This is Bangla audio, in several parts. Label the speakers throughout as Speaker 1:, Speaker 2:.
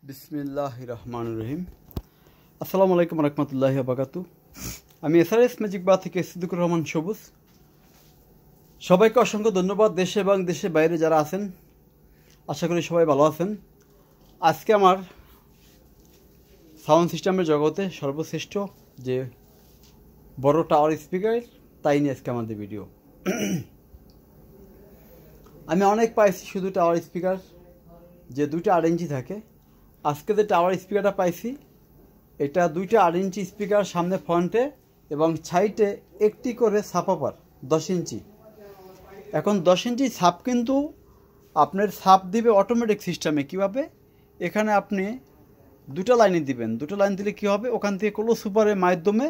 Speaker 1: বিসমিল্লাহির রহমানির রহিম। আসসালামু আলাইকুম রহমতুল্লাহি ওয়া বারাকাতুহু। আমি এসআরএস ম্যাজিক বার থেকে সিদ্দিকুর রহমান সবুজ। সবাইকে অসংখ্য ধন্যবাদ, দেশে এবং দেশের বাইরে যারা আছেন, আশা করি সবাই ভালো আছেন। আজকে আমার সাউন্ড সিস্টেমের জগতে সর্বশ্রেষ্ঠ যে বড় টাওয়ার স্পিকার, তাই নিয়ে আজকে আমাদের ভিডিও। আমি অনেক পাইছি শুধু টাওয়ার স্পিকার যে দুইটা 8 ইঞ্চি থাকে। আজকে যে টাওয়ার স্পিকারটা পাইছি, এটা দুইটা 8 ইঞ্চি স্পিকার, সামনে ফ্রন্টে এবং সাইডে একটি করে সাপাপার 10 ইঞ্চি। এখন 10 ইঞ্চি সাপ কিন্তু আপনার সাপ দিবে অটোমেটিক সিস্টেমে। কীভাবে? এখানে আপনি দুটো লাইনে দিবেন, দুটো লাইন দিলে কী হবে, ওখান থেকে ক্লোজ সুপারের মাধ্যমে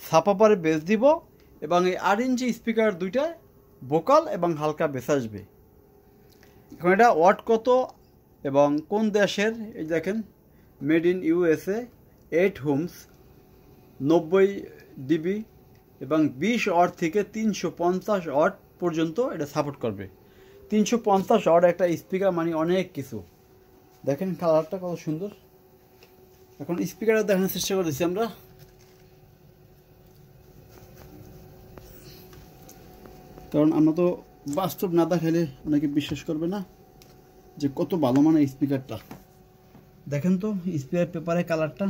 Speaker 1: সাপাপারে বেস দিব এবং এই 8 ইঞ্চি স্পিকার দুইটায় ভোকাল এবং হালকা বেস আসবে। এখন এটা ওয়াট কত এবং কোন দেশের, এই দেখেন made in USA 8 ohms 90 DB এবং 20 ওয়াট থেকে 350 ওয়াট পর্যন্ত এটা সাপোর্ট করবে। 350 ওয়াট একটা স্পিকার মানে অনেক কিছু। দেখেন কালারটা কত সুন্দর। এখন স্পিকারটা দেখানোর চেষ্টা করেছি আমরা। কারণ আমরা তো বাস্তব না দেখালে অনেকে বিশ্বাস করবে না যে কত ভালো মানের স্পিকারটা। দেখেন তো স্পিকার পেপারের কালারটা,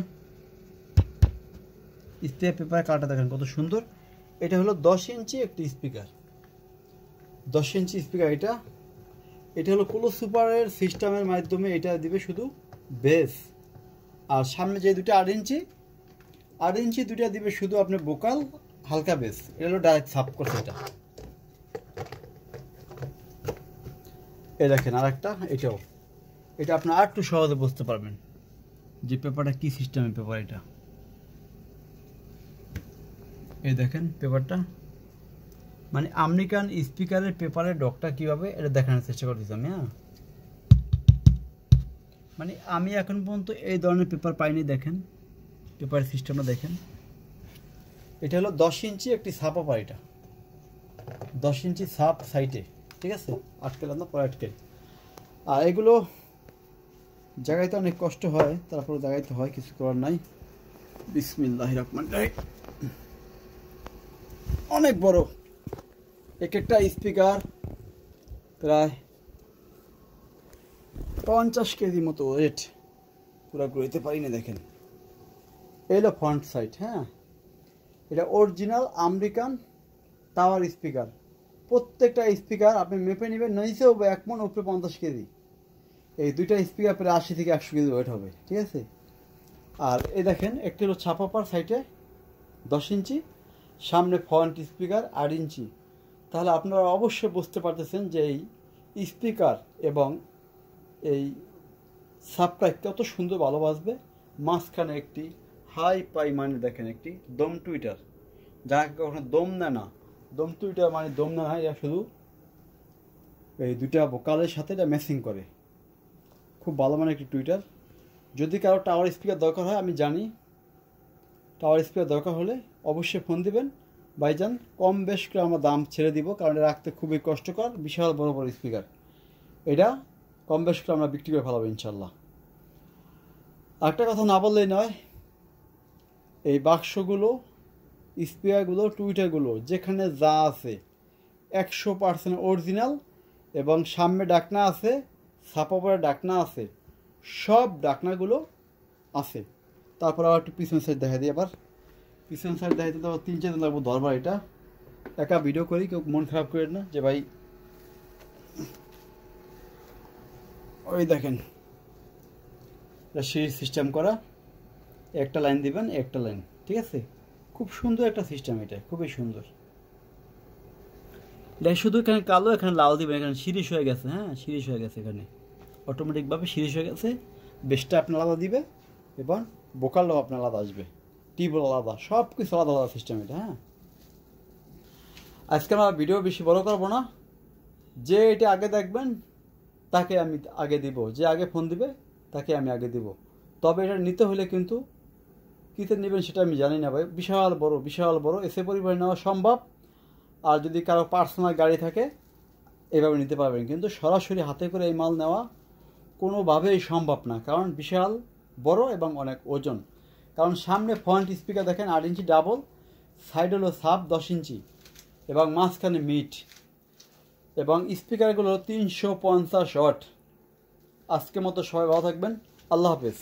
Speaker 1: স্পিকার পেপারের কালারটা দেখেন কত সুন্দর। এটা হলো 10 ইঞ্চি একটি স্পিকার, 10 ইঞ্চি স্পিকার। এটা হলো ক্লোজ সুপারের সিস্টেমের মাধ্যমে এটা দিবে শুধু বেস, আর সামনে যে দুটো 8 ইঞ্চি দুইটা দিবে শুধু আপনার ভোকাল হালকা বেস। এটা হলো ডাইরেক্ট সাপ করছে এটা। এই দেখেন আর একটা, এটা আপনার আর একটু সহজে বুঝতে পারবেন যে পেপারটা কি সিস্টেমের পেপার। এটা এই দেখেন পেপারটা মানে আমেরিকান স্পিকারের পেপারের ডকটা কীভাবে এটা দেখানোর চেষ্টা করতেছি আমি। মানে আমি এখন পর্যন্ত এই ধরনের পেপার পাইনি। দেখেন পেপার সিস্টেমটা দেখেন। এটা হলো 10 ইঞ্চি একটি সাপ পেপার। এটা 10 ইঞ্চি সাপ সাইটে, ঠিক আছে, আটকেলাম না, পরে আটকে। আর এগুলো জায়গাতে অনেক কষ্ট হয়, তারপরে জায়গাতে হয়, কিছু করার নাই। বিসমিল্লাহির রহমানির রহিম। অনেক বড় এক একটা স্পিকার, প্রায় 50 কেজি মতো ওয়েট, পুরো ঘুরাইতে পারি না। দেখেন এই হলো ফ্রন্ট সাইড। হ্যাঁ, এটা অরিজিনাল আমেরিকান টাওয়ার স্পিকার। প্রত্যেকটা স্পিকার আপনি মেপে নেবেন, নিচেও 1 মণ, উপরে 50 কেজি। এই দুইটা স্পিকার প্রায় 80 থেকে 100 কেজি ওয়েট হবে, ঠিক আছে। আর এই দেখেন একটি হলো ছাপাপার সাইডে 10 ইঞ্চি, সামনে ফ্রন্ট স্পিকার 8 ইঞ্চি। তাহলে আপনারা অবশ্যই বুঝতে পারতেছেন যে এই স্পিকার এবং এই সাবটা কত সুন্দর ভালো বাজবে। মাঝখানে একটি হাই পাই মানে দেখেন একটি দম টুইটার, যাকে কখনো দম নেয় না। দম টুইটার মানে দম না হয়, এটা শুধু এই দুইটা ভোকালের সাথে এটা ম্যাচিং করে। খুব ভালো মানে একটি টুইটার। যদি কারো টাওয়ার স্পিকার দরকার হয়, আমি জানি টাওয়ার স্পিকার দরকার হলে অবশ্যই ফোন দিবেন ভাইজান। কম বেশ করে আমরা দাম ছেড়ে দিব, কারণ এটা রাখতে খুবই কষ্টকর, বিশাল বড় বড় স্পিকার। এটা কম বেশ করে আমরা বিক্রি করে ফেলাবো ইনশাল্লাহ। আরেকটা কথা না বললেই নয়, এই বাক্সগুলো, স্পিকারগুলো, টুইটারগুলো যেখানে যা আছে 100% অরিজিনাল এবং সামনে ডাকনা আছে, সাপাপারে ডাকনা আছে, সব ডাকনাগুলো আছে। তারপর আবার একটু পিছন সাইড দেখা দিই। আবার পিছন সাইড দেখাইতে তো 3-4 দিন লাগবো ধরবার। এটা একা ভিডিও করি, কেউ মন খারাপ করে না যে ভাই। ওই দেখেন এটা সিরিজ সিস্টেম করা, একটা লাইন দিবেন, একটা লাইন, ঠিক আছে। খুব সুন্দর একটা সিস্টেম, এটা খুবই সুন্দর। এটা শুধু এখানে কালো, এখানে লাল দিবেন, এখানে সিরিজ হয়ে গেছে। হ্যাঁ, সিরিজ হয়ে গেছে, এখানে অটোমেটিকভাবে সিরিজ হয়ে গেছে। বেসটা আপনি আলাদা দিবে এবং ভোকালও আপনার আলাদা আসবে, টিউবও আলাদা, সব কিছু আলাদা আলাদা সিস্টেম এটা। হ্যাঁ, আজকে আমরা ভিডিও বেশি বড় করবো না। যে এটা আগে দেখবেন তাকে আমি আগে দিব, যে আগে ফোন দিবে তাকে আমি আগে দিব। তবে এটা নিতে হলে কিন্তু কীতে নেবেন সেটা আমি জানি না ভাই। বিশাল বড় এসে পরিবারে নেওয়া সম্ভব। আর যদি কারো পার্সোনাল গাড়ি থাকে এভাবে নিতে পারবেন, কিন্তু সরাসরি হাতে করে এই মাল নেওয়া কোনোভাবেই সম্ভব না, কারণ বিশাল বড় এবং অনেক ওজন। কারণ সামনে ফ্রন্ট স্পিকার দেখেন 8 ইঞ্চি ডাবল, সাইড হলো সাব 10 ইঞ্চি এবং মাঝখানে মিড, এবং স্পিকারগুলো 350 ওয়াট। আজকের মতো সবাই ভালো থাকবেন, আল্লাহ হাফেজ।